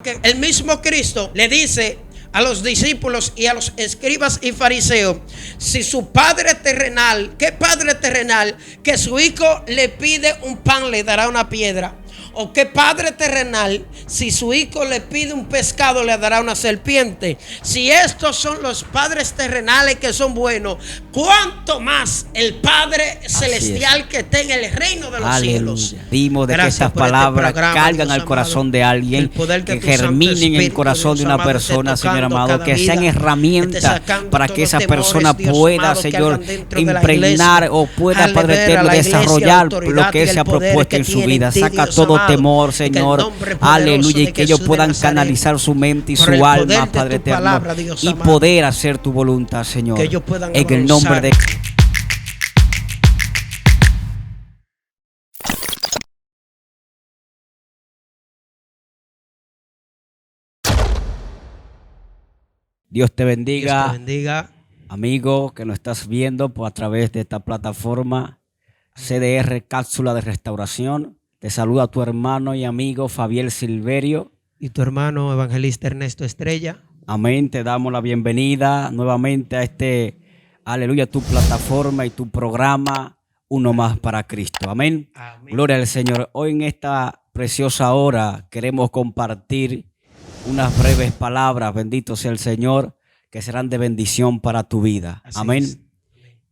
Que el mismo Cristo le dice a los discípulos y a los escribas y fariseos, si su padre terrenal, ¿qué padre terrenal que su hijo le pide un pan le dará una piedra? ¿O qué padre terrenal si su hijo le pide un pescado le dará una serpiente? Si estos son los padres terrenales que son buenos, ¿cuánto más el Padre celestial que está en el reino de los cielos? Vimos de que estas palabras cargan al corazón de alguien, que germinen en el corazón de una persona, Señor amado, que sean herramientas para que esa persona pueda, Señor, impregnar o pueda, Padre eterno, desarrollar lo que se ha propuesto en su vida. Saca todo temor, Señor, aleluya, y que ellos puedan canalizar su mente y su alma, Padre eterno, y poder hacer tu voluntad, Señor, en el nombre de Dios te bendiga. Dios te bendiga. Amigo que nos estás viendo a través de esta plataforma CDR Cápsula de Restauración. Te saluda tu hermano y amigo Fabiel Silverio. Y tu hermano evangelista Ernesto Estrella. Amén. Te damos la bienvenida nuevamente a aleluya, tu plataforma y tu programa, Uno Más para Cristo. Amén. Amén. Gloria al Señor. Hoy en esta preciosa hora queremos compartir unas breves palabras, bendito sea el Señor, que serán de bendición para tu vida. Así Amén. es.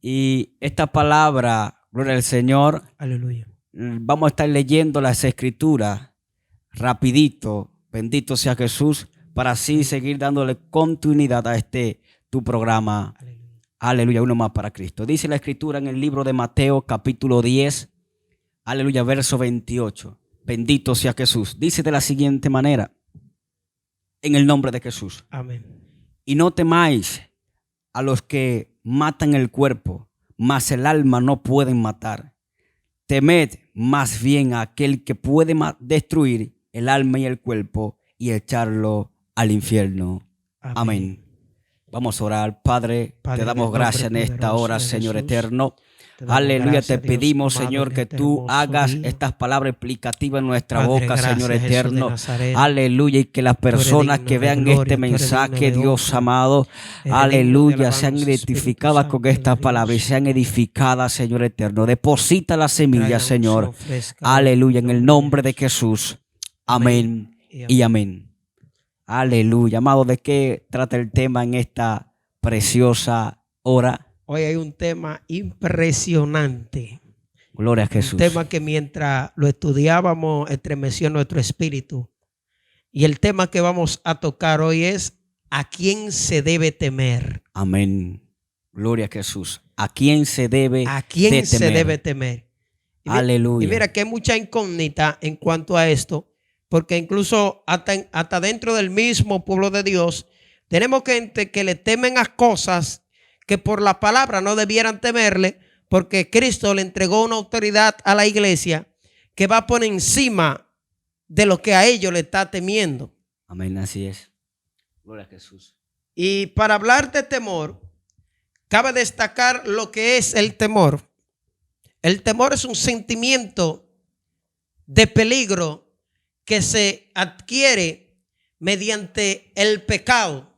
Y esta palabra, gloria al Señor, Aleluya. vamos a estar leyendo las escrituras rapidito, bendito sea Jesús, para así seguir dándole continuidad a tu programa. Aleluya. Aleluya, Uno Más para Cristo. Dice la escritura en el libro de Mateo capítulo 10, aleluya, verso 28. Bendito sea Jesús. Dice de la siguiente manera, en el nombre de Jesús. Amén. Y no temáis a los que matan el cuerpo, mas el alma no pueden matar. Temed más bien a aquel que puede destruir el alma y el cuerpo y echarlo al infierno. Amén. Vamos a orar. Padre, te damos gracias en esta hora, Señor eterno. Aleluya, te pedimos, Señor, que tú hagas estas palabras explicativas en nuestra boca, Señor eterno. Aleluya, y que las personas que vean este mensaje, Dios amado, aleluya, sean identificadas con estas palabras y sean edificadas, Señor eterno. Deposita la semilla, Señor. Aleluya, en el nombre de Jesús. Amén y amén. Aleluya. Amado, ¿de qué trata el tema en esta preciosa hora? Hoy hay un tema impresionante. Gloria a Jesús. Un tema que mientras lo estudiábamos estremeció nuestro espíritu. Y el tema que vamos a tocar hoy es ¿a quién se debe temer? Amén. Gloria a Jesús. ¿A quién se debe temer? ¿A quién se debe temer? Aleluya. Y mira que hay mucha incógnita en cuanto a esto, porque incluso hasta dentro del mismo pueblo de Dios tenemos gente que le temen a cosas que por la palabra no debieran temerle, porque Cristo le entregó una autoridad a la iglesia que va por encima de lo que a ellos le está temiendo. Amén, así es. Gloria a Jesús. Y para hablar de temor, cabe destacar lo que es el temor. El temor es un sentimiento de peligro que se adquiere mediante el pecado.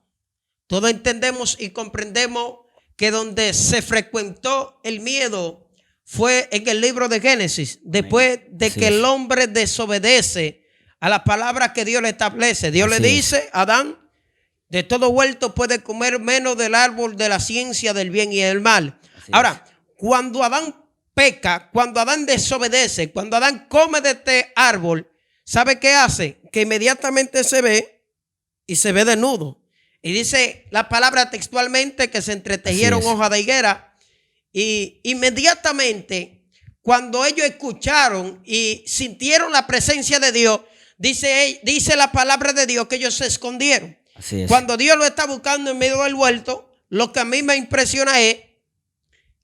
Todos entendemos y comprendemos que donde se frecuentó el miedo fue en el libro de Génesis, después de que el hombre desobedece a la palabra que Dios le establece. Dios le dice a Adán, de todo huerto puede comer menos del árbol de la ciencia del bien y del mal. Ahora, cuando Adán peca, cuando Adán desobedece, cuando Adán come de este árbol, ¿sabe qué hace? Que inmediatamente se ve y se ve desnudo. Y dice la palabra textualmente que se entretejieron hojas de higuera y inmediatamente cuando ellos escucharon y sintieron la presencia de Dios, dice la palabra de Dios que ellos se escondieron. Así es. Cuando Dios lo está buscando en medio del huerto, lo que a mí me impresiona es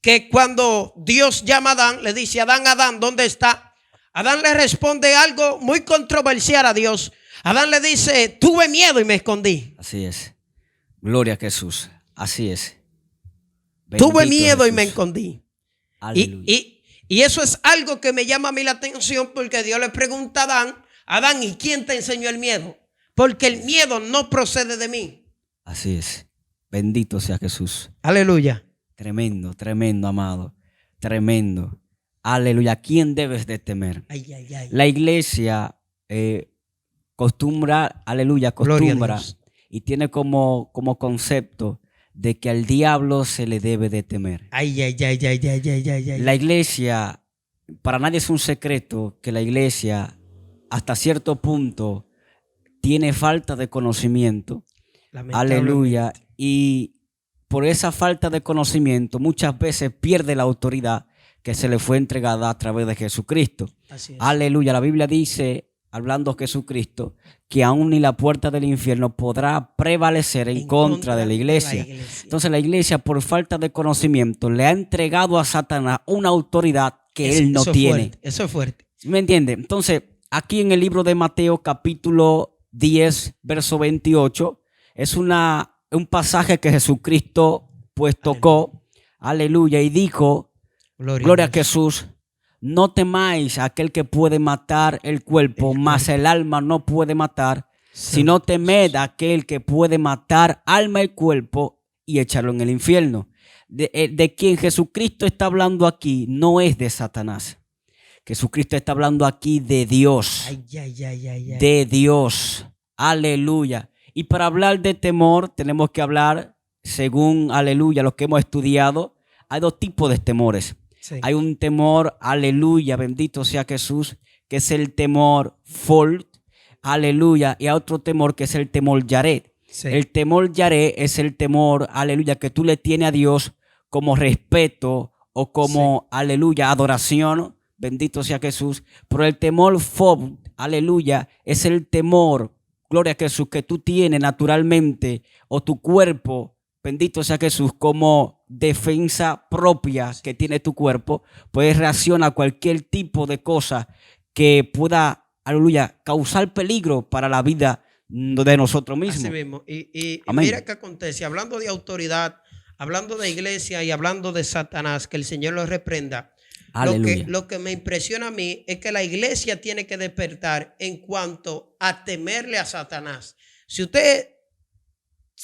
que cuando Dios llama a Adán, le dice, Adán, Adán, ¿dónde está? Adán le responde algo muy controversial a Dios. Adán le dice, tuve miedo y me escondí. Así es. Gloria a Jesús. Así es. Bendito tuve miedo Jesús. Y me escondí. Y eso es algo que me llama a mí la atención porque Dios le pregunta a Adán, Adán, ¿y quién te enseñó el miedo? porque el miedo no procede de mí. Así es. Bendito sea Jesús. Aleluya. Tremendo, tremendo, amado. Tremendo. Aleluya. ¿A quién debes de temer? Ay, ay, ay. La iglesia acostumbra, aleluya, Gloria a acostumbra Dios. y tiene como concepto de que al diablo se le debe de temer. Ay, ay, ay, ay, ay, ay, ay, ay. La iglesia, para nadie es un secreto que la iglesia hasta cierto punto tiene falta de conocimiento. Aleluya. Y por esa falta de conocimiento muchas veces pierde la autoridad que se le fue entregada a través de Jesucristo. Así es. Aleluya. La Biblia dice, hablando Jesucristo, que aún ni la puerta del infierno podrá prevalecer en contra de la iglesia. Entonces la iglesia, por falta de conocimiento, le ha entregado a Satanás una autoridad que él no tiene. Eso es fuerte. ¿Me entiende? Entonces, aquí en el libro de Mateo, capítulo 10, verso 28, es un pasaje que Jesucristo pues tocó, aleluya, y dijo, gloria a Jesús, no temáis a aquel que puede matar el cuerpo, mas el alma no puede matar, sino temed a aquel que puede matar alma y cuerpo y echarlo en el infierno. De quien Jesucristo está hablando aquí no es de Satanás. Jesucristo está hablando aquí de Dios. Ay, ay, ay, ay, ay. De Dios. Aleluya. Y para hablar de temor tenemos que hablar, según, aleluya, lo que hemos estudiado, hay dos tipos de temores. Sí. Hay un temor, aleluya, bendito sea Jesús, que es el temor Fold, aleluya, y hay otro temor que es el temor Yared. Sí. El temor Yared es el temor, aleluya, que tú le tienes a Dios como respeto o como, aleluya, adoración, bendito sea Jesús. Pero el temor Fold, aleluya, es el temor, gloria a Jesús, que tú tienes naturalmente o tu cuerpo, bendito sea Jesús, como defensa propia que tiene tu cuerpo, puedes reaccionar a cualquier tipo de cosa que pueda, aleluya, causar peligro para la vida de nosotros mismos. Así mismo. Y Amén. mira qué acontece, hablando de autoridad, hablando de iglesia y hablando de Satanás, que el Señor lo reprenda. Aleluya. Lo que me impresiona a mí es que la iglesia tiene que despertar en cuanto a temerle a Satanás. Si usted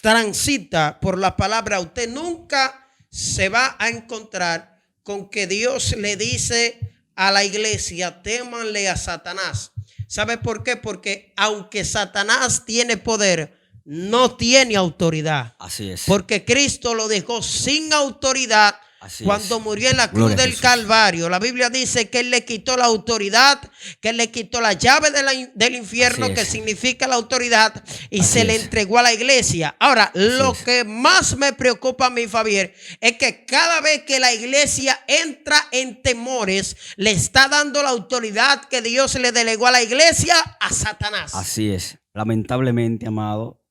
transita por la palabra, usted nunca se va a encontrar con que Dios le dice a la iglesia, témanle a Satanás. ¿Sabe por qué? Porque aunque Satanás tiene poder, no tiene autoridad. Así es. Porque Cristo lo dejó sin autoridad. Así cuando es. murió en la cruz Gloria a del Jesús. Calvario. La Biblia dice que Él le quitó la autoridad, que Él le quitó la llave del infierno, Así es. que significa la autoridad, y Así se le es. entregó a la iglesia. Ahora, lo es. que más me preocupa a mí, Fabián, es que cada vez que la iglesia entra en temores, le está dando la autoridad que Dios le delegó a la iglesia a Satanás. Así es. Lamentablemente, amado,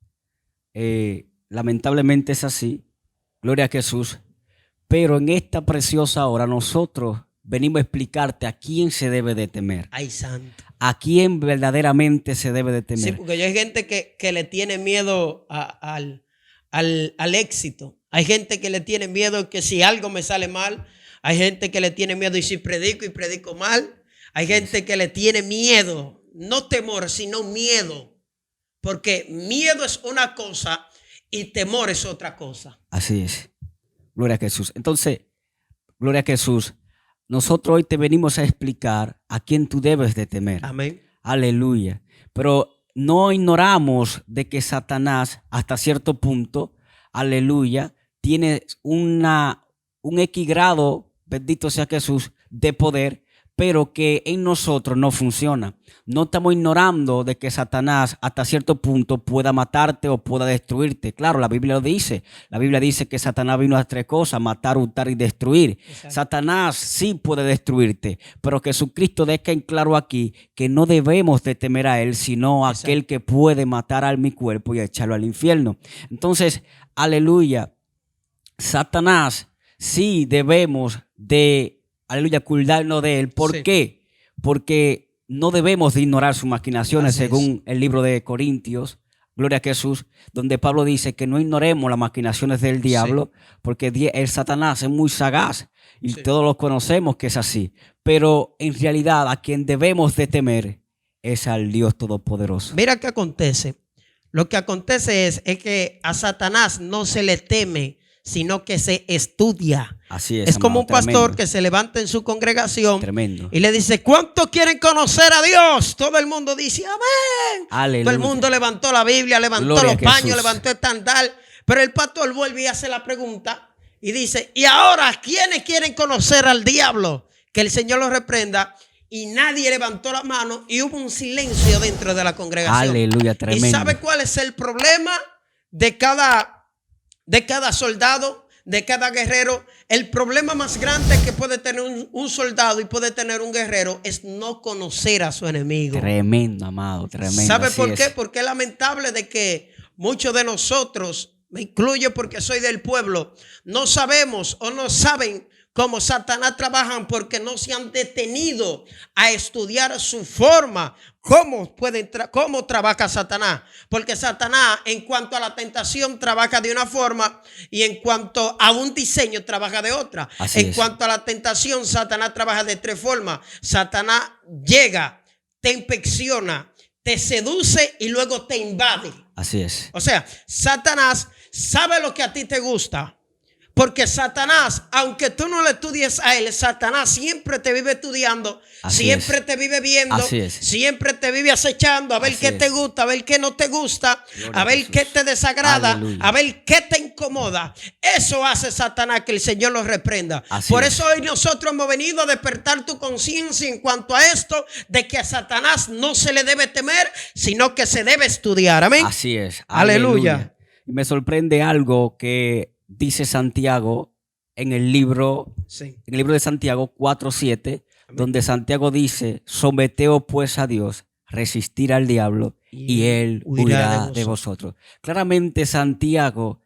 lamentablemente es así. Gloria a Jesús. Pero en esta preciosa hora nosotros venimos a explicarte a quién se debe de temer. Ay, santo. A quién verdaderamente se debe de temer. Sí, porque hay gente que le tiene miedo al éxito. Hay gente que le tiene miedo que si algo me sale mal. Hay gente que le tiene miedo y si predico y predico mal. Hay gente que le tiene miedo, no temor, sino miedo. Porque miedo es una cosa y temor es otra cosa. Así es. Gloria a Jesús. Entonces, gloria a Jesús. Nosotros hoy te venimos a explicar a quién tú debes de temer. Amén. Aleluya. Pero no ignoramos de que Satanás, hasta cierto punto, aleluya, tiene un equigrado, bendito sea Jesús, de poder, pero que en nosotros no funciona. No estamos ignorando de que Satanás hasta cierto punto pueda matarte o pueda destruirte. Claro, la Biblia lo dice. La Biblia dice que Satanás vino a tres cosas: matar, hurtar y destruir. Exacto. Satanás sí puede destruirte, pero Jesucristo deja en claro aquí que no debemos de temer a él, sino a aquel que puede matar a mi cuerpo y echarlo al infierno. Entonces, aleluya, Satanás sí debemos de, aleluya, cuidarnos de él. ¿Por qué? Porque no debemos de ignorar sus maquinaciones, según el libro de Corintios, gloria a Jesús, donde Pablo dice que no ignoremos las maquinaciones del diablo, porque el Satanás es muy sagaz y todos lo conocemos que es así. Pero en realidad a quien debemos de temer es al Dios Todopoderoso. Mira qué acontece. Lo que acontece es que a Satanás no se le teme, sino que se estudia. Así es, Es como amado, un pastor tremendo. que se levanta en su congregación Tremendo. y le dice: ¿cuántos quieren conocer a Dios? Todo el mundo dice amén. Aleluya. Todo el mundo levantó la Biblia, levantó Gloria los a paños, Jesús. levantó el estandal. Pero el pastor vuelve y hace la pregunta y dice: ¿y ahora quiénes quieren conocer al diablo? Que el Señor lo reprenda. Y nadie levantó la mano y hubo un silencio dentro de la congregación. Aleluya, tremendo. ¿Y sabe cuál es el problema de cada soldado, de cada guerrero? El problema más grande que puede tener un soldado y puede tener un guerrero es no conocer a su enemigo. Tremendo, amado, tremendo. ¿Sabe así por qué? es. Porque es lamentable de que muchos de nosotros, me incluyo porque soy del pueblo, no sabemos o no saben cómo Satanás trabaja, porque no se han detenido a estudiar su forma. ¿Cómo trabaja Satanás? Porque Satanás, en cuanto a la tentación, trabaja de una forma, y en cuanto a un diseño, trabaja de otra. Así En es. cuanto a la tentación, Satanás trabaja de 3 formas. Satanás llega, te inspecciona, te seduce y luego te invade. Así es. O sea, Satanás sabe lo que a ti te gusta. Porque Satanás, aunque tú no le estudies a él, Satanás siempre te vive estudiando, Así siempre es. te vive viendo, Así es. siempre te vive acechando a ver Así qué es. te gusta, a ver qué no te gusta, Gloria a ver Jesús. qué te desagrada, Aleluya. a ver qué te incomoda. Eso hace Satanás, que el Señor lo reprenda. Así Por es. eso hoy nosotros hemos venido a despertar tu conciencia en cuanto a esto, de que a Satanás no se le debe temer, sino que se debe estudiar. Amén. Así es. Aleluya. Y me sorprende algo que dice Santiago en el libro Sí. de Santiago 4:7, donde Santiago dice: someteos pues a Dios, resistir al diablo y él huirá de vosotros. Claramente Santiago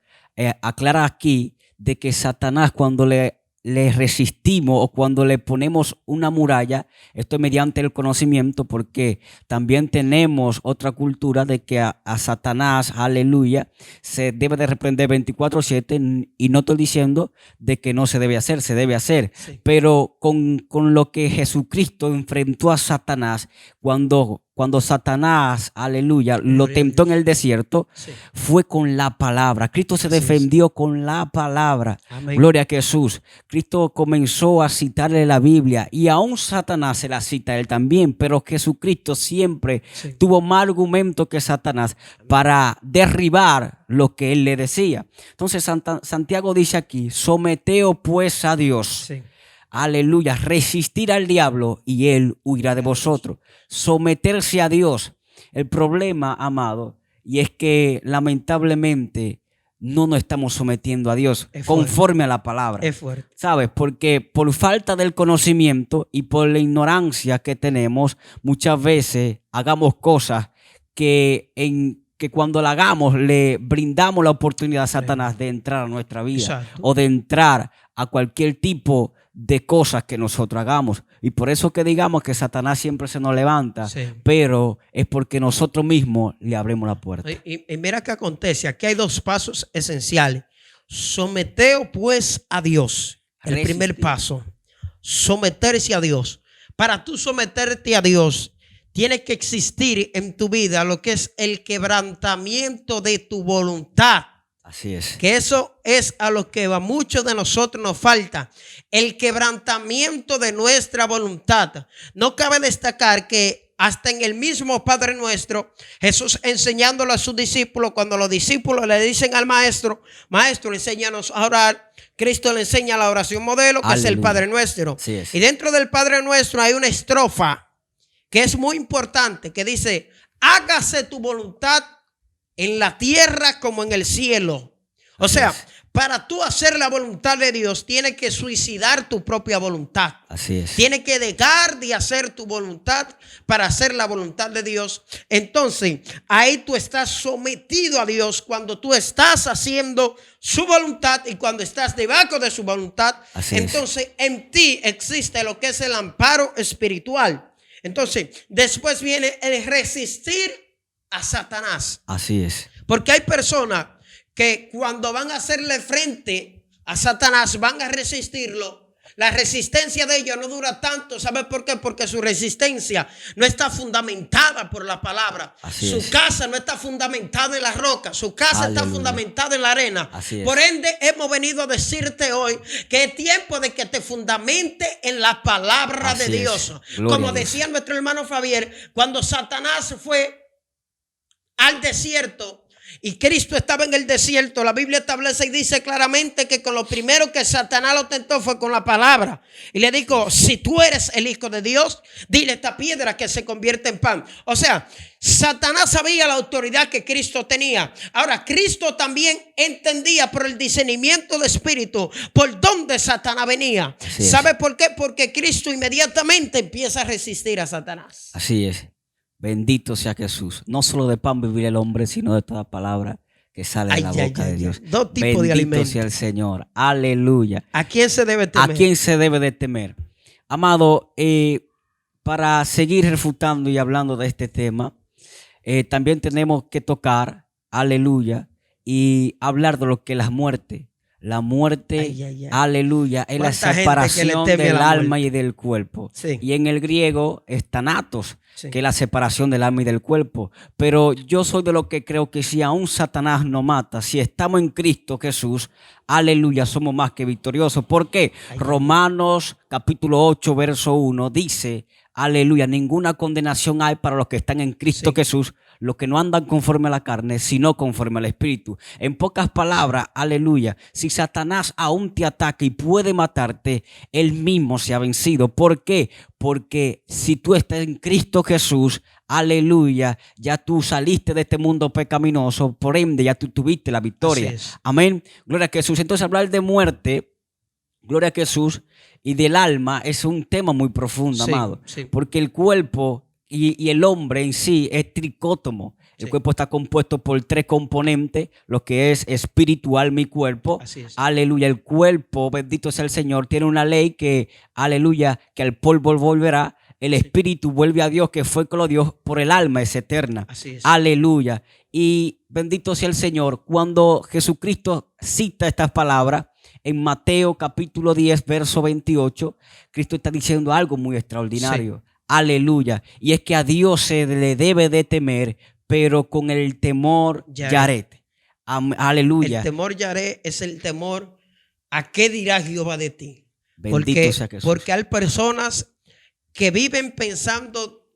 aclara aquí de que Satanás, cuando le resistimos o cuando le ponemos una muralla, esto es mediante el conocimiento, porque también tenemos otra cultura de que a Satanás, aleluya, se debe de reprender 24/7, y no estoy diciendo de que no se debe hacer, se debe hacer, Sí. pero con lo que Jesucristo enfrentó a Satanás cuando Satanás, aleluya, lo Gloria a tentó en Dios. el desierto, Sí. fue con la palabra. Cristo se Así es. defendió con la palabra. Amén. Gloria a Jesús. Cristo comenzó a citarle la Biblia, y aún Satanás se la cita a él también, pero Jesucristo siempre Sí. tuvo más argumento que Satanás para derribar lo que él le decía. Entonces Santiago dice aquí: someteos pues a Dios. Sí. Aleluya, resistir al diablo y él huirá de vosotros. Someterse a Dios. El problema, amado, y es que lamentablemente no nos estamos sometiendo a Dios Es conforme a la palabra. Es fuerte. ¿Sabes? Porque por falta del conocimiento y por la ignorancia que tenemos, muchas veces hagamos cosas que cuando la hagamos le brindamos la oportunidad a Satanás de entrar a nuestra vida. Exacto. O de entrar a cualquier tipo de cosas que nosotros hagamos. Y por eso que digamos que Satanás siempre se nos levanta, Sí. pero es porque nosotros mismos le abrimos la puerta. Y mira qué acontece. Aquí hay 2 pasos esenciales. Someteo pues a Dios. El Resistir. primer paso. Someterse a Dios. Para tú someterte a Dios, tiene que existir en tu vida lo que es el quebrantamiento de tu voluntad. Así es. Que eso es a lo que a muchos de nosotros nos falta. El quebrantamiento de nuestra voluntad. No cabe destacar que hasta en el mismo Padre Nuestro, Jesús enseñándolo a sus discípulos, cuando los discípulos le dicen al maestro: maestro, enséñanos a orar, Cristo le enseña la oración modelo, que es el Aleluya. Padre Nuestro. Así es. Y dentro del Padre Nuestro hay una estrofa que es muy importante, que dice: hágase tu voluntad en la tierra como en el cielo. O Así sea, es. para tú hacer la voluntad de Dios, tienes que suicidar tu propia voluntad. Así es. Tienes que dejar de hacer tu voluntad para hacer la voluntad de Dios. Entonces, ahí tú estás sometido a Dios cuando tú estás haciendo su voluntad y cuando estás debajo de su voluntad. Así es. Entonces, en ti existe lo que es el amparo espiritual. Entonces, después viene el resistir a Satanás. Así es. Porque hay personas que cuando van a hacerle frente a Satanás, van a resistirlo, La resistencia de ellos no dura tanto. ¿Sabe por qué? Porque su resistencia no está fundamentada por la palabra. Su casa no está fundamentada en la roca. Su casa está fundamentada en la arena. Por ende, hemos venido a decirte hoy que es tiempo de que te fundamente en la palabra de Dios. Como decía nuestro hermano Fabier, cuando Satanás fue al desierto y Cristo estaba en el desierto, la Biblia establece y dice claramente que con lo primero que Satanás lo tentó fue con la palabra. Y le dijo, si tú eres el Hijo de Dios, dile a esta piedra que se convierte en pan. O sea, Satanás sabía la autoridad que Cristo tenía. Ahora, Cristo también entendía por el discernimiento de espíritu por dónde Satanás venía. ¿Sabe por qué? Porque Cristo inmediatamente empieza a resistir a Satanás. Así es. Bendito sea Jesús. No solo de pan vivir el hombre, sino de toda palabra que sale de la boca de Dios. Dos tipos de alimentos. Bendito sea el Señor. Aleluya. ¿A quién se debe temer? ¿A quién se debe de temer? Amado, para seguir refutando y hablando de este tema, también tenemos que tocar, aleluya, y hablar de lo que es la muerte. La muerte, aleluya, es la separación del alma y del cuerpo. Sí. Y en el griego es thanatos, que es la separación del alma y del cuerpo. Pero yo soy de lo que creo que si aún Satanás no mata, si estamos en Cristo Jesús, aleluya, somos más que victoriosos. ¿Por qué? Romanos capítulo 8, verso 1 dice, aleluya, ninguna condenación hay para los que están en Cristo Jesús, los que no andan conforme a la carne, sino conforme al Espíritu. En pocas palabras, aleluya, si Satanás aún te ataca y puede matarte, él mismo se ha vencido. ¿Por qué? Porque si tú estás en Cristo Jesús, aleluya, ya tú saliste de este mundo pecaminoso, por ende ya tú tuviste la victoria. Amén. Gloria a Jesús. Entonces hablar de muerte, gloria a Jesús, y del alma es un tema muy profundo, amado. Porque el cuerpo y el hombre en sí es tricótomo. El cuerpo está compuesto por 3 componentes, lo que es espíritu, alma y cuerpo. Aleluya. El cuerpo, bendito sea el Señor, tiene una ley que, aleluya, que al polvo volverá. El espíritu vuelve a Dios, que fue con lo Dios, por el alma es eterna. Aleluya. Y bendito sea el Señor. Cuando Jesucristo cita estas palabras, en Mateo capítulo 10, verso 28, Cristo está diciendo algo muy extraordinario. Aleluya. Y es que a Dios se le debe de temer, pero con el temor Yaret. Aleluya. El temor Yaret es el temor a qué dirá Jehová de ti. Bendito sea Jesús. Porque hay personas que viven pensando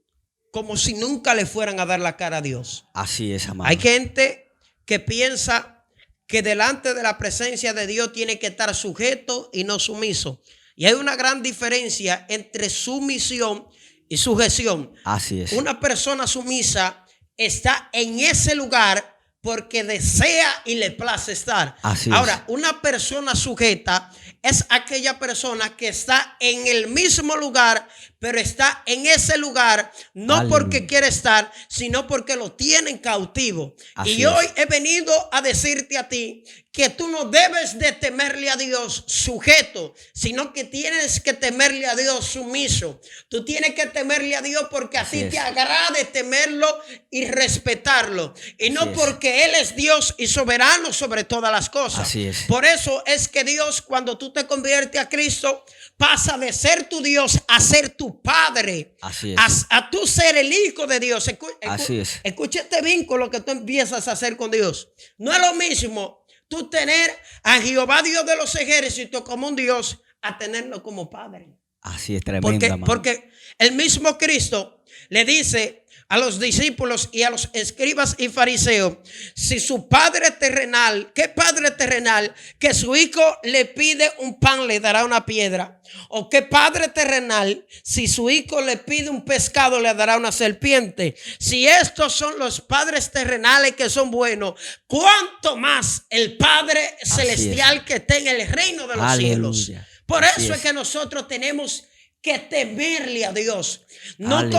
como si nunca le fueran a dar la cara a Dios. Así es, amado. Hay gente que piensa que delante de la presencia de Dios tiene que estar sujeto y no sumiso. Y hay una gran diferencia entre sumisión y sujeción. Así es. Una persona sumisa está en ese lugar porque desea y le place estar. Así Ahora, una persona sujeta es aquella persona que está en el mismo lugar, pero está en ese lugar no porque quiere estar, sino porque lo tienen cautivo. Y hoy he venido a decirte a ti que tú no debes de temerle a Dios sujeto, sino que tienes que temerle a Dios sumiso. Tú tienes que temerle a Dios porque a ti te agrade temerlo y respetarlo. Y no porque Él es Dios y soberano sobre todas las cosas. Así es. Por eso es que Dios, cuando tú te conviertes a Cristo, pasa de ser tu Dios a ser tu Padre. Así es. A tú ser el Hijo de Dios. Así es. Escucha este vínculo que tú empiezas a hacer con Dios. No es lo mismo tú tener a Jehová Dios de los ejércitos como un Dios a tenerlo como Padre. Así es, tremendo. Porque el mismo Cristo le dice a los discípulos y a los escribas y fariseos, si su padre terrenal, ¿qué padre terrenal que su hijo le pide un pan le dará una piedra? ¿O qué padre terrenal si su hijo le pide un pescado le dará una serpiente? Si estos son los padres terrenales que son buenos, ¿cuánto más el Padre celestial que está en el reino de los cielos? Por eso es que nosotros tenemos que temerle a Dios, no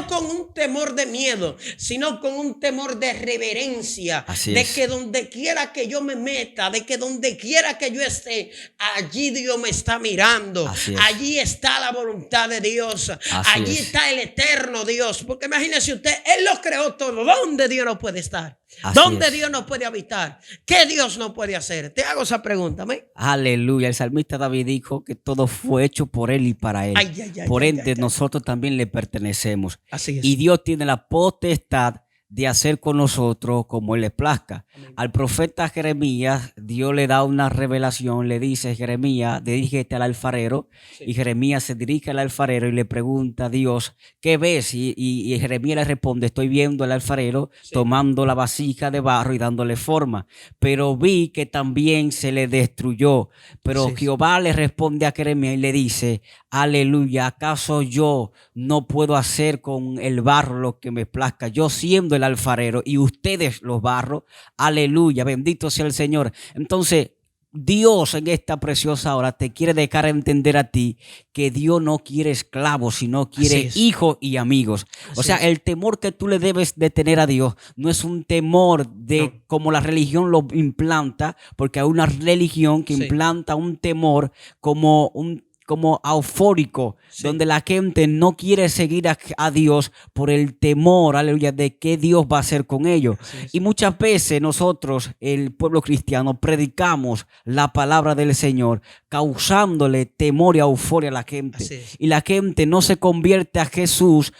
con un temor de miedo, sino con un temor de reverencia, que donde quiera que yo me meta, de que donde quiera que yo esté, allí Dios me está mirando, allí está la voluntad de Dios, allí está el eterno Dios, porque imagínese usted, Él lo creó todo, ¿dónde Dios no puede estar? Así ¿Dónde es. Dios no puede habitar? ¿Qué Dios no puede hacer? Te hago esa pregunta, amén. Aleluya. El salmista David dijo que todo fue hecho por él y para él. Ay, ay, ay, Por ay, ende, ay, ay. nosotros también le pertenecemos. Así Y es. Dios tiene la potestad de hacer con nosotros como Él le plazca. Amén. Al profeta Jeremías, Dios le da una revelación, le dice: Jeremías, dirígete al alfarero. Sí. Y Jeremías se dirige al alfarero y le pregunta a Dios: ¿qué ves? Y Jeremías le responde: estoy viendo al alfarero Sí. tomando la vasija de barro y dándole forma, pero vi que también se le destruyó. Pero Sí. Jehová le responde a Jeremías y le dice: aleluya, ¿acaso yo no puedo hacer con el barro lo que me plazca? Yo siendo el alfarero y ustedes los barros. Aleluya, bendito sea el Señor. Entonces, Dios en esta preciosa hora te quiere dejar entender a ti que Dios no quiere esclavos, sino quiere hijos y amigos. O sea, el temor que tú le debes de tener a Dios no es un temor de como la religión lo implanta, porque hay una religión que implanta un temor como eufórico, donde la gente no quiere seguir a Dios por el temor, aleluya, de qué Dios va a hacer con ellos. Y muchas veces nosotros, el pueblo cristiano, predicamos la palabra del Señor, causándole temor y euforia a la gente. Y la gente no se convierte a Jesús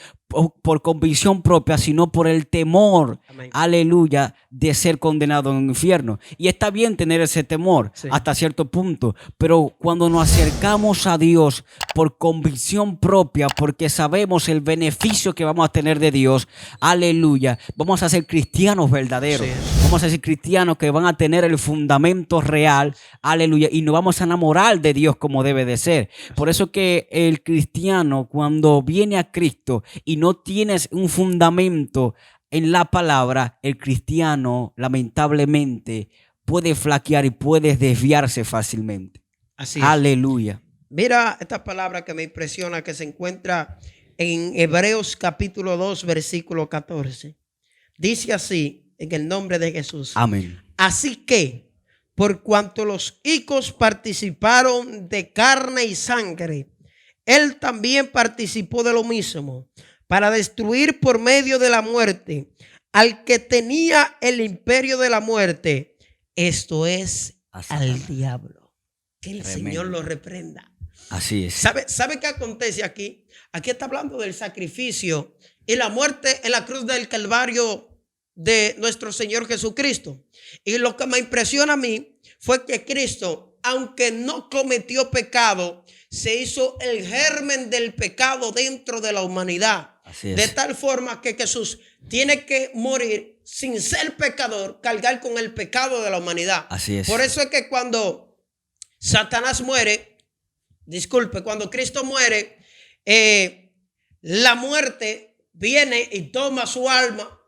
por convicción propia, sino por el temor, amén, aleluya, de ser condenado en el infierno. Y está bien tener ese temor hasta cierto punto, pero cuando nos acercamos a Dios por convicción propia, porque sabemos el beneficio que vamos a tener de Dios, aleluya, vamos a ser cristianos verdaderos. Vamos a ser cristianos que van a tener el fundamento real, aleluya, y nos vamos a enamorar de Dios como debe de ser. Por eso que el cristiano, cuando viene a Cristo y no tienes un fundamento en la palabra, el cristiano lamentablemente puede flaquear y puede desviarse fácilmente. Así es. Aleluya. Mira esta palabra que me impresiona, que se encuentra en Hebreos capítulo 2, versículo 14. Dice así, en el nombre de Jesús. Amén. Así que, por cuanto los hijos participaron de carne y sangre, él también participó de lo mismo, para destruir por medio de la muerte al que tenía el imperio de la muerte, esto es al diablo. Que el Señor lo reprenda. Así es. ¿Sabe qué acontece aquí? Aquí está hablando del sacrificio y la muerte en la cruz del Calvario de nuestro Señor Jesucristo. Y lo que me impresiona a mí fue que Cristo, aunque no cometió pecado, se hizo el germen del pecado dentro de la humanidad. De tal forma que Jesús tiene que morir sin ser pecador, cargar con el pecado de la humanidad. Así es. Por eso es que cuando Satanás muere, cuando Cristo muere, la muerte viene y toma su alma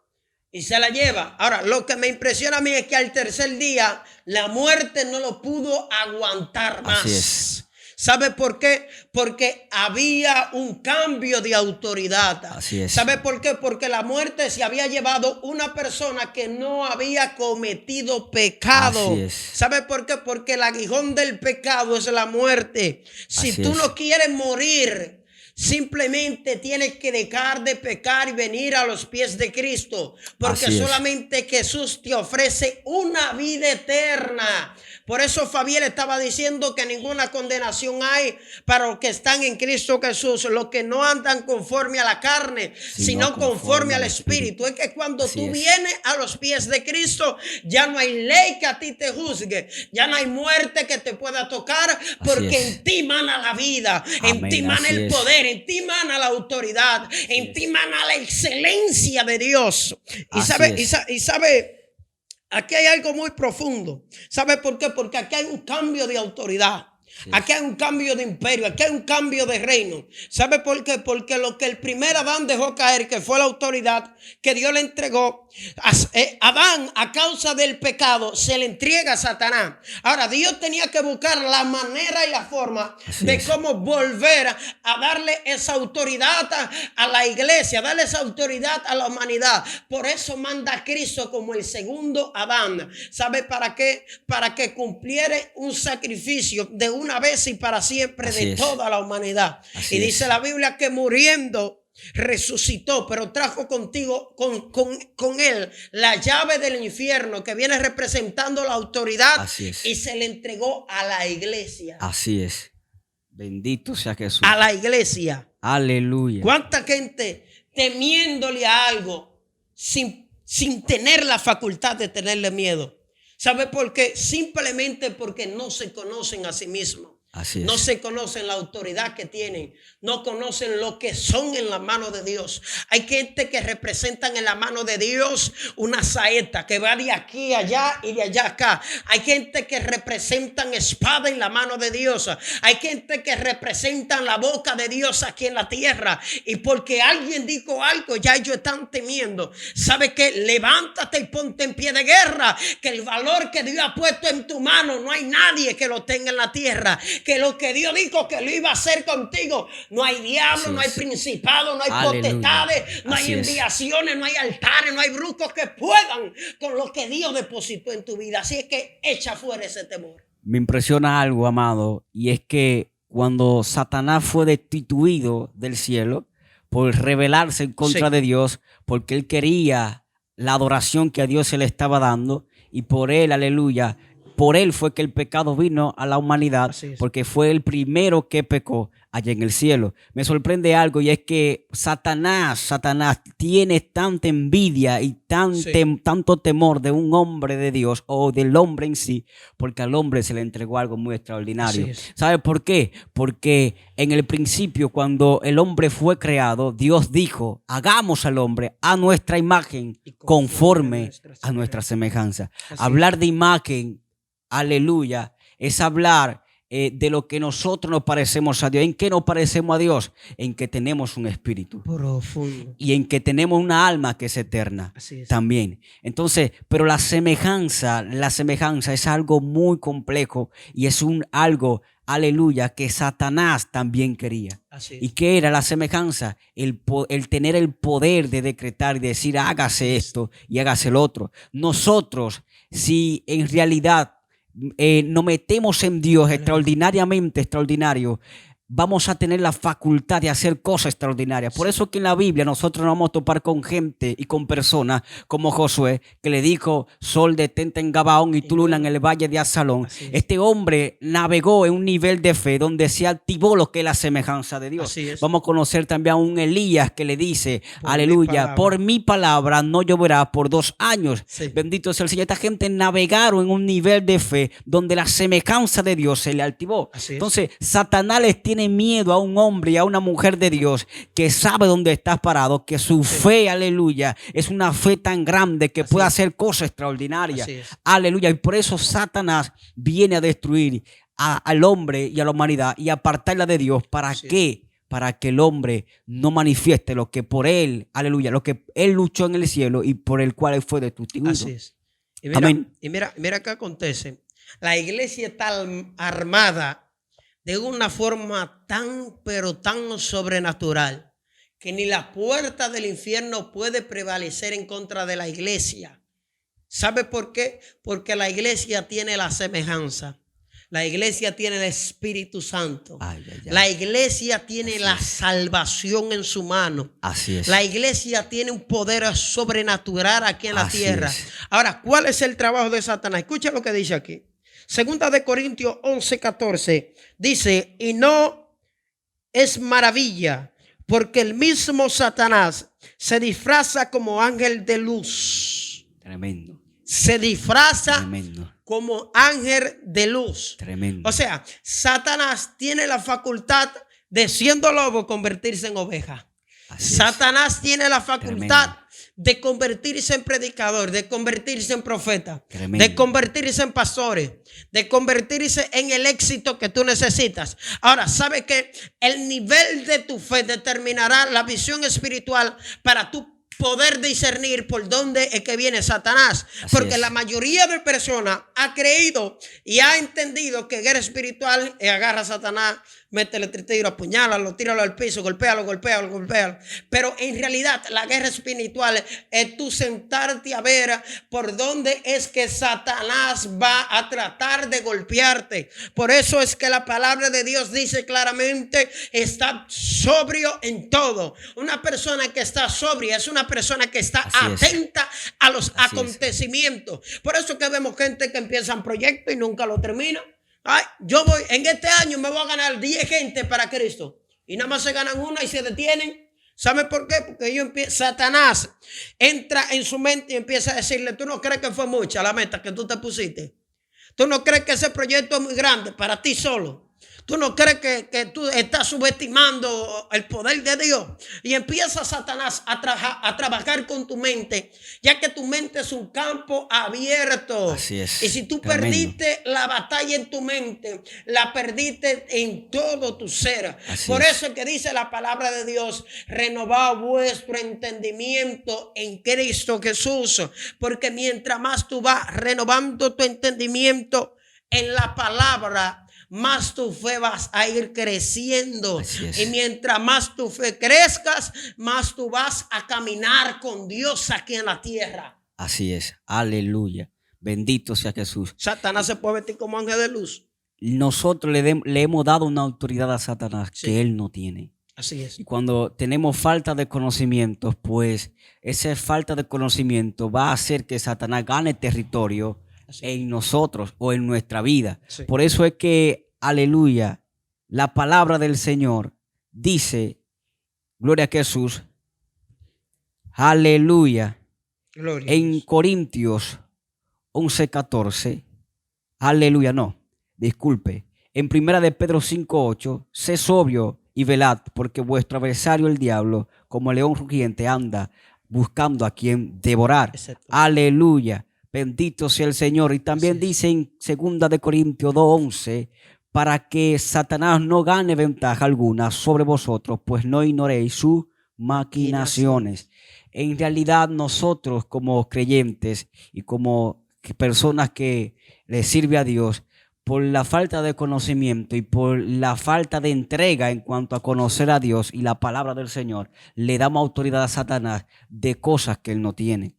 y se la lleva. Ahora, lo que me impresiona a mí es que al tercer día la muerte no lo pudo aguantar más. Así es. ¿Sabe por qué? Porque había un cambio de autoridad. Así es. ¿Sabe por qué? Porque la muerte se había llevado una persona que no había cometido pecado. Así es. ¿Sabe por qué? Porque el aguijón del pecado es la muerte. Si tú no quieres morir, simplemente tienes que dejar de pecar y venir a los pies de Cristo, porque solamente Jesús te ofrece una vida eterna. Por eso Fabián estaba diciendo que ninguna condenación hay para los que están en Cristo Jesús, los que no andan conforme a la carne, sino conforme al Espíritu. Es que cuando tú vienes a los pies de Cristo, ya no hay ley que a ti te juzgue, ya no hay muerte que te pueda tocar, porque en ti mana la vida, en ti mana el poder, en ti mana la autoridad, en ti mana la excelencia de Dios. Y sabe, aquí hay algo muy profundo. ¿Sabe por qué? Porque aquí hay un cambio de autoridad. Aquí hay un cambio de imperio, aquí hay un cambio de reino. ¿Sabe por qué? Porque lo que el primer Adán dejó caer, que fue la autoridad que Dios le entregó, Adán, a causa del pecado, se le entrega a Satanás. Ahora, Dios tenía que buscar la manera y la forma de cómo volver a darle esa autoridad a la iglesia, darle esa autoridad a la humanidad. Por eso manda a Cristo como el segundo Adán. ¿Sabe para qué? Para que cumpliera un sacrificio de una vez y para siempre de toda la humanidad. Y dice la Biblia que muriendo resucitó, pero trajo contigo, con él, la llave del infierno que viene representando la autoridad. Así es. Y se le entregó a la iglesia. Así es. Bendito sea Jesús. A la iglesia. Aleluya. ¿Cuánta gente temiéndole a algo sin tener la facultad de tenerle miedo? ¿Sabe por qué? Simplemente porque no se conocen a sí mismos. Así es. No se conocen la autoridad que tienen. No conocen lo que son en la mano de Dios. Hay gente que representan en la mano de Dios una saeta que va de aquí a allá y de allá a acá. Hay gente que representan espada en la mano de Dios. Hay gente que representan la boca de Dios aquí en la tierra. Y porque alguien dijo algo, ya ellos están temiendo. ¿Sabe qué? Levántate y ponte en pie de guerra. Que el valor que Dios ha puesto en tu mano no hay nadie que lo tenga en la tierra. Que lo que Dios dijo que lo iba a hacer contigo, no hay diablo, no hay principado, no hay potestades, no hay enviaciones, no hay altares, no hay brujos que puedan con lo que Dios depositó en tu vida. Así es que echa fuera ese temor. Me impresiona algo, amado, y es que cuando Satanás fue destituido del cielo por rebelarse en contra de Dios, porque él quería la adoración que a Dios se le estaba dando, y por él, aleluya, por él fue que el pecado vino a la humanidad, porque fue el primero que pecó allá en el cielo. Me sorprende algo, y es que Satanás tiene tanta envidia y tanto temor de un hombre de Dios o del hombre en sí, porque al hombre se le entregó algo muy extraordinario. ¿Sabe por qué? Porque en el principio, cuando el hombre fue creado, Dios dijo: hagamos al hombre a nuestra imagen, conforme a nuestra semejanza. Hablar de imagen, aleluya, es hablar de lo que nosotros nos parecemos a Dios. ¿En qué nos parecemos a Dios? En que tenemos un espíritu profundo y en que tenemos una alma que es eterna. También. Entonces, pero la semejanza es algo muy complejo y es algo, aleluya, que Satanás también quería. ¿Y qué era la semejanza? El tener el poder de decretar y decir: hágase esto y hágase el otro. Nosotros, si en realidad nos metemos en Dios extraordinariamente extraordinario, vamos a tener la facultad de hacer cosas extraordinarias. Por eso que en la Biblia nosotros nos vamos a topar con gente y con personas como Josué, que le dijo: sol detente en Gabaón y tu luna en el valle de Asalón. Este hombre navegó en un nivel de fe donde se activó lo que es la semejanza de Dios. Vamos a conocer también a un Elías que le dice: aleluya, por mi palabra no lloverá por 2 años. Bendito sea el Señor. Esta gente navegaron en un nivel de fe donde la semejanza de Dios se le activó. Entonces, Satanás les tiene miedo a un hombre y a una mujer de Dios que sabe dónde estás parado, que su fe, aleluya, es una fe tan grande que puede hacer cosas extraordinarias. Aleluya. Y por eso Satanás viene a destruir al hombre y a la humanidad y apartarla de Dios. ¿Para qué? Para que el hombre no manifieste lo que por él, aleluya, lo que él luchó en el cielo y por el cual él fue destituido. Así es. Y mira, amén. Y mira qué acontece. La iglesia está armada de una forma pero tan sobrenatural que ni la puerta del infierno puede prevalecer en contra de la iglesia. ¿Sabe por qué? Porque la iglesia tiene la semejanza. La iglesia tiene el Espíritu Santo. La iglesia tiene la salvación en su mano. Así es. La iglesia tiene un poder sobrenatural aquí en la tierra. Ahora, ¿cuál es el trabajo de Satanás? Escucha lo que dice aquí. Segunda de Corintios 11:14 dice: y no es maravilla, porque el mismo Satanás se disfraza como ángel de luz. Tremendo. Se disfraza como ángel de luz. Tremendo. O sea, Satanás tiene la facultad de, siendo lobo, convertirse en oveja. Satanás tiene la facultad de convertirse en predicador, de convertirse en profeta, de convertirse en pastores, de convertirse en el éxito que tú necesitas. Ahora, ¿sabe que el nivel de tu fe determinará la visión espiritual para tú poder discernir por dónde es que viene Satanás. Porque la mayoría de personas ha creído y ha entendido que guerra espiritual es agarra a Satanás, métele tiro, apuñálalo, tíralo al piso, golpéalo. Pero en realidad la guerra espiritual es tú sentarte a ver por dónde es que Satanás va a tratar de golpearte. Por eso es que la palabra de Dios dice claramente, está sobrio en todo. Una persona que está sobria es una persona que está atenta a los acontecimientos. Por eso que vemos gente que empieza un proyecto y nunca lo termina. Ay, yo voy, en este año me voy a ganar 10 gente para Cristo. Y nada más se ganan una y se detienen. ¿Sabe por qué? Porque Satanás entra en su mente y empieza a decirle, ¿tú no crees que fue mucha la meta que tú te pusiste? ¿Tú no crees que ese proyecto es muy grande para ti solo? ¿Tú no crees que tú estás subestimando el poder de Dios? Y empieza Satanás a trabajar con tu mente, ya que tu mente es un campo abierto. Así es. Y si tú Tremendo. perdiste la batalla en tu mente, la perdiste en todo tu ser. Así Por es. eso es que dice la palabra de Dios, renovad vuestro entendimiento en Cristo Jesús. Porque mientras más tú vas renovando tu entendimiento en la palabra, más tu fe vas a ir creciendo. Y mientras más tu fe crezcas, más tú vas a caminar con Dios aquí en la tierra. Así es. Aleluya. Bendito sea Jesús. Satanás se puede vestir como ángel de luz. Nosotros le hemos dado una autoridad a Satanás que él no tiene. Así es. Y cuando tenemos falta de conocimientos, pues esa falta de conocimiento va a hacer que Satanás gane territorio en nosotros o en nuestra vida. Sí. Por eso es que, aleluya, la palabra del Señor dice, gloria a Jesús, aleluya, gloria en Corintios 11:14, aleluya, no, disculpe, en primera de Pedro 5:8, sé sobrio y velad, porque vuestro adversario el diablo, como león rugiente, anda buscando a quien devorar. Exacto. Aleluya. Bendito sea el Señor. Y también dice en 2 de Corintios 2:11, para que Satanás no gane ventaja alguna sobre vosotros, pues no ignoréis sus maquinaciones. En realidad nosotros como creyentes y como personas que le sirve a Dios, por la falta de conocimiento y por la falta de entrega en cuanto a conocer a Dios y la palabra del Señor, le damos autoridad a Satanás de cosas que él no tiene.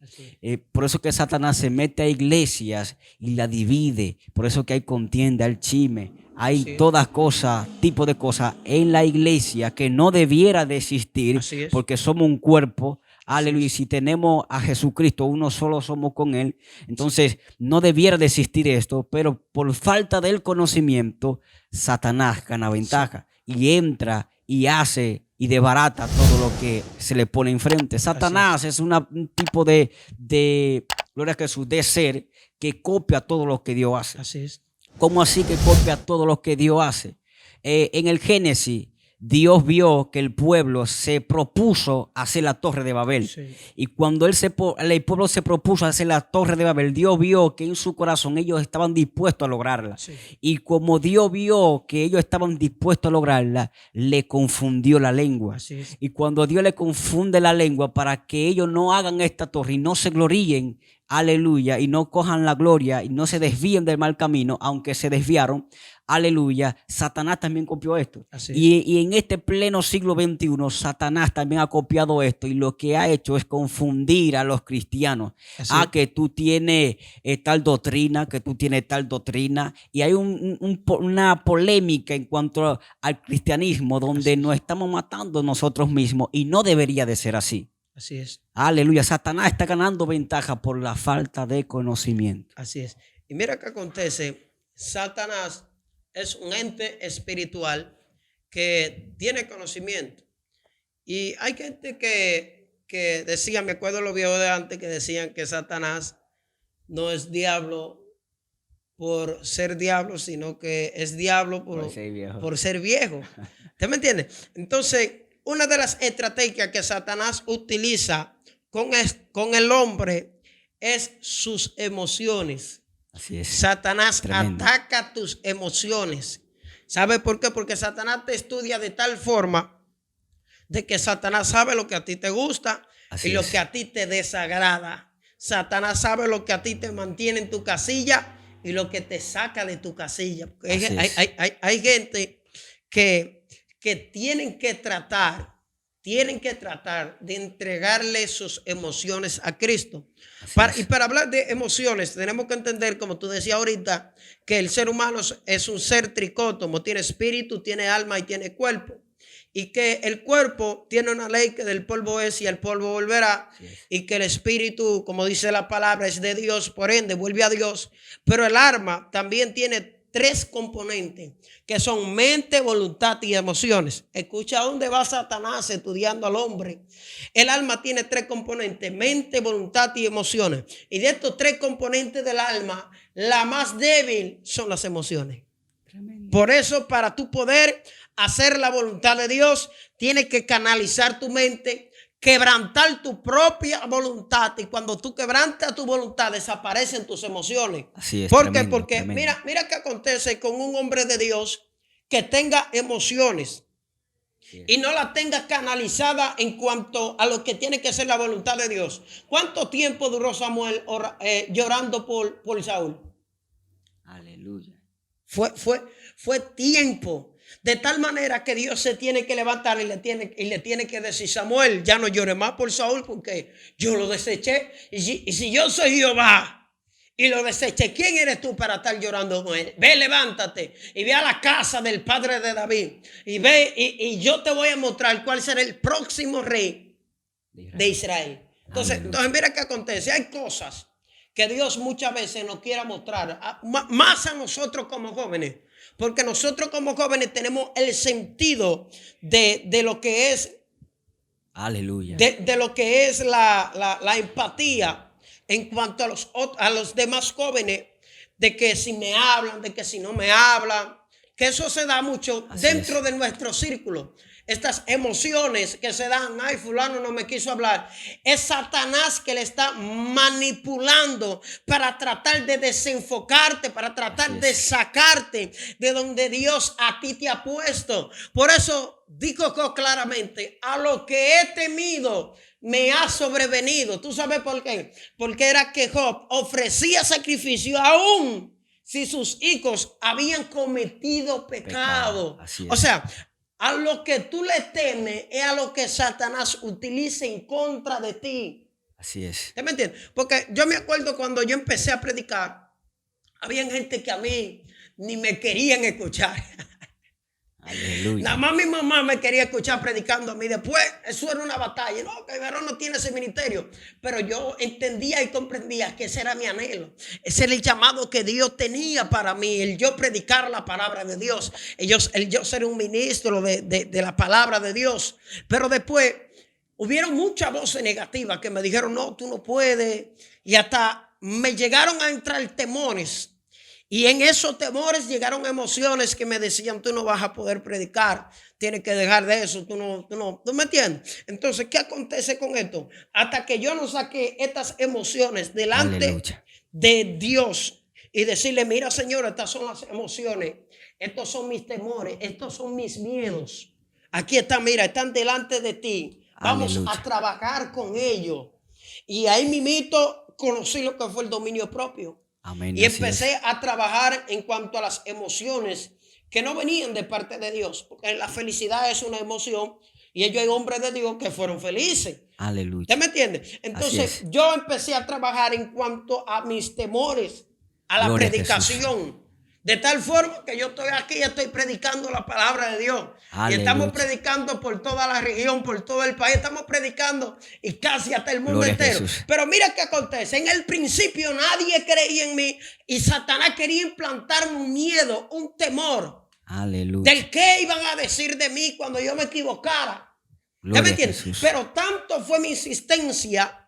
Por eso que Satanás se mete a iglesias y la divide. Por eso que hay contienda, hay chisme, hay todas cosas, tipo de cosas en la iglesia que no debiera de existir, porque somos un cuerpo. Aleluya, y si tenemos a Jesucristo, uno solo somos con Él, entonces no debiera de existir esto, pero por falta del conocimiento, Satanás gana ventaja y entra y hace y desbarata todo lo que se le pone enfrente. Satanás es un tipo de gloria a Jesús, de ser que copia todo lo que Dios hace. Así es. ¿Cómo así que copia todo lo que Dios hace? En el Génesis, Dios vio que el pueblo se propuso hacer la torre de Babel. Sí. Y cuando el pueblo se propuso hacer la torre de Babel, Dios vio que en su corazón ellos estaban dispuestos a lograrla. Sí. Y como Dios vio que ellos estaban dispuestos a lograrla, le confundió la lengua. Y cuando Dios le confunde la lengua para que ellos no hagan esta torre y no se gloríen, aleluya, y no cojan la gloria y no se desvíen del mal camino, aunque se desviaron, aleluya, Satanás también copió esto. Y en este pleno siglo XXI, Satanás también ha copiado esto y lo que ha hecho es confundir a los cristianos. Que tú tienes tal doctrina, que tú tienes tal doctrina. Y hay una polémica en cuanto al cristianismo donde nos estamos matando nosotros mismos y no debería de ser así. Así es. Aleluya. Satanás está ganando ventaja por la falta de conocimiento. Así es. Y mira qué acontece. Satanás es un ente espiritual que tiene conocimiento. Y hay gente que decía, me acuerdo los viejos de antes que decían que Satanás no es diablo por ser diablo, sino que es diablo por ser viejo. ¿Usted me entiende? Entonces, una de las estrategias que Satanás utiliza con el hombre es sus emociones. Así es. Satanás Tremendo. ataca tus emociones. ¿Sabe por qué? Porque Satanás te estudia de tal forma de que Satanás sabe lo que a ti te gusta, Así y lo es. que a ti te desagrada. Satanás sabe lo que a ti te mantiene en tu casilla y lo que te saca de tu casilla. Porque Así es. hay gente que tienen que tratar de entregarle sus emociones a Cristo. Así Y es. para hablar de emociones, tenemos que entender, como tú decías ahorita, que el ser humano es un ser tricótomo, tiene espíritu, tiene alma y tiene cuerpo. Y que el cuerpo tiene una ley que del polvo es y al polvo volverá. Así es. Y que el espíritu, como dice la palabra, es de Dios, por ende vuelve a Dios. Pero el alma también tiene tres componentes que son mente, voluntad y emociones. Escucha dónde va Satanás estudiando al hombre. El alma tiene tres componentes: mente, voluntad y emociones. Y de estos tres componentes del alma, la más débil son las emociones. Tremendo. Por eso, para tú poder hacer la voluntad de Dios, tienes que canalizar tu mente, quebrantar tu propia voluntad. Y cuando tú quebrantas tu voluntad, desaparecen tus emociones. Así es. ¿Por qué? Tremendo, Porque tremendo. mira qué acontece con un hombre de Dios que tenga emociones Así es. y no la tenga canalizada en cuanto a lo que tiene que ser la voluntad de Dios. ¿Cuánto tiempo duró Samuel llorando por Saúl? Aleluya. Fue tiempo. De tal manera que Dios se tiene que levantar y le tiene que decir: Samuel, ya no llore más por Saúl, porque yo lo deseché. Y si yo soy Jehová y lo deseché, ¿quién eres tú para estar llorando con él? Ve, levántate y ve a la casa del padre de David. Y ve, y yo te voy a mostrar cuál será el próximo rey de Israel. Entonces mira qué acontece. Hay cosas que Dios muchas veces nos quiera mostrar, más a nosotros como jóvenes. Porque nosotros como jóvenes tenemos el sentido de lo que es, Aleluya. de lo que es la empatía en cuanto a los demás jóvenes, de que si me hablan, de que si no me hablan, que eso se da mucho Así dentro es. de nuestro círculo. Estas emociones que se dan: ay, fulano no me quiso hablar. Es Satanás que le está manipulando para tratar de desenfocarte, para tratar de sacarte de donde Dios a ti te ha puesto. Por eso digo claramente: a lo que he temido me ha sobrevenido. ¿Tú sabes por qué? Porque era que Job ofrecía sacrificio aún si sus hijos habían cometido pecado. Así es. O sea, a lo que tú le temes es a lo que Satanás utiliza en contra de ti. Así es. ¿Usted me entiende? Porque yo me acuerdo cuando yo empecé a predicar, había gente que a mí ni me querían escuchar. Aleluya. Nada más mi mamá me quería escuchar predicando a mí. Después, eso era una batalla. No, que Verón no tiene ese ministerio. Pero yo entendía y comprendía que ese era mi anhelo. Ese era el llamado que Dios tenía para mí. El yo predicar la palabra de Dios. El yo ser un ministro de la palabra de Dios. Pero después, hubieron muchas voces negativas que me dijeron: no, tú no puedes. Y hasta me llegaron a entrar temores. Y en esos temores llegaron emociones que me decían: tú no vas a poder predicar, tienes que dejar de eso, ¿tú me entiendes? Entonces, ¿qué acontece con esto? Hasta que yo no saqué estas emociones delante Aleluya. de Dios y decirle: mira, Señor, estas son las emociones, estos son mis temores, estos son mis miedos. Aquí están, mira, están delante de ti. Vamos Aleluya. a trabajar con ellos. Y ahí mismito conocí lo que fue el dominio propio. Amén. Y Así empecé es. a trabajar en cuanto a las emociones que no venían de parte de Dios. Porque la felicidad es una emoción y ellos hay hombres de Dios que fueron felices. Aleluya. ¿Usted me entiende? Entonces yo empecé a trabajar en cuanto a mis temores, a la Gloria a predicación. De tal forma que yo estoy aquí y estoy predicando la palabra de Dios. Aleluya. Y estamos predicando por toda la región, por todo el país. Estamos predicando y casi hasta el mundo Gloria a entero. Jesús. Pero mira qué acontece. En el principio nadie creía en mí y Satanás quería implantarme un miedo, un temor Aleluya. del qué iban a decir de mí cuando yo me equivocara. ¿Ya me Gloria a entiendes? Jesús. Pero tanto fue mi insistencia.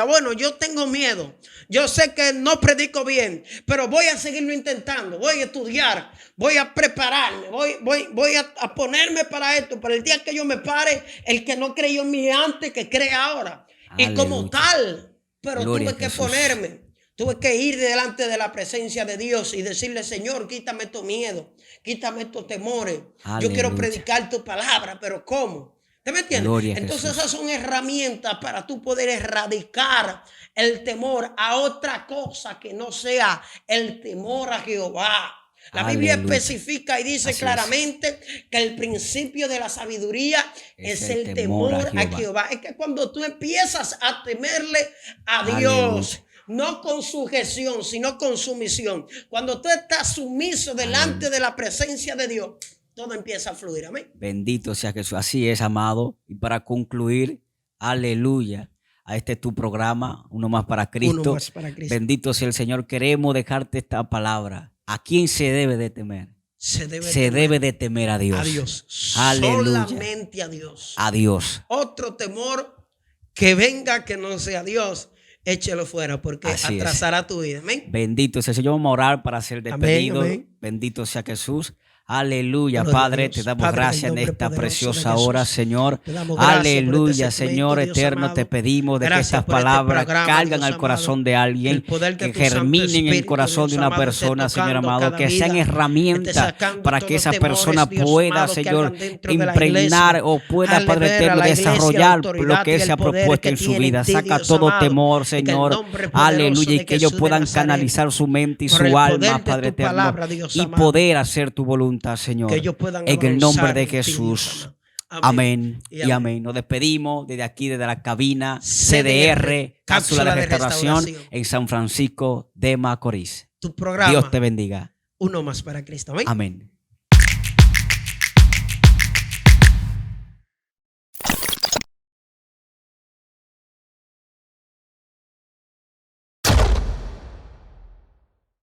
Bueno, yo tengo miedo. Yo sé que no predico bien, pero voy a seguirlo intentando. Voy a estudiar, voy a prepararme, voy a ponerme para esto. Para el día que yo me pare, el que no creyó en mí antes, que cree ahora. Y como Aleluya. tal, pero Gloria tuve que a Jesús. ponerme. Tuve que ir delante de la presencia de Dios y decirle: Señor, quítame estos miedos, quítame estos temores. Yo quiero Aleluya. predicar tu palabra, pero ¿cómo? ¿Te me entiendes? Gloria a Entonces Jesús. esas son herramientas para tú poder erradicar el temor a otra cosa que no sea el temor a Jehová. La Biblia Aleluya. especifica y dice Así es. claramente que el principio de la sabiduría es el temor a Jehová. Es que cuando tú empiezas a temerle a Dios, Aleluya. no con sujeción, sino con sumisión. Cuando tú estás sumiso delante de la presencia de Dios, todo empieza a fluir. Amén. Bendito sea Jesús. Así es, amado. Y para concluir, aleluya, a este tu programa, uno más para Cristo. Uno más para Cristo. Bendito sea el Señor. Queremos dejarte esta palabra. ¿A quién se debe de temer? Se debe de temer a Dios. A Dios. Aleluya. Solamente a Dios. A Dios. Otro temor que venga que no sea Dios, échelo fuera porque Así atrasará tu vida. Amén. Bendito sea el Señor. Vamos a orar para ser despedido. Amén, amén. Bendito sea Jesús. Aleluya, Gloria a Padre, Dios. te damos Padre, gracias en en el nombre esta poderoso preciosa de Jesús. hora, Señor. Te damos gracias por Aleluya, este segmento, Señor Dios eterno, amado. te pedimos de que Gracias estas por este palabras programa, cargan Dios al amado. corazón de alguien, El poder de que tu Santo germinen en el Espíritu, corazón Dios de una amado, persona, esté Señor tocando amado, cada que sean vida, herramientas esté sacando para todos que esa temores, persona Dios pueda, amado, que Señor, hagan dentro de la impregnar iglesia. o pueda, Hazle Padre ver a eterno, la iglesia la desarrollar autoridad lo que y Él el se ha poder propuesto que en su tiene vida. en ti, Saca Dios todo amado, temor, y que el Señor. nombre poderoso Aleluya, y de que ellos Jesús de puedan Nazaret, canalizar su mente y por su el alma, poder de Padre tu eterno, palabra, Dios y amado, poder hacer tu voluntad, Señor. que ellos puedan En el nombre avanzar de en ti, Dios Jesús. amado. Amén y y amén. amén. Nos despedimos desde aquí, desde la cabina CDR, CDR, Cápsula de Restauración en San Francisco de Macorís. Tu programa, Dios te bendiga. Uno más para Cristo. Amén. Amén.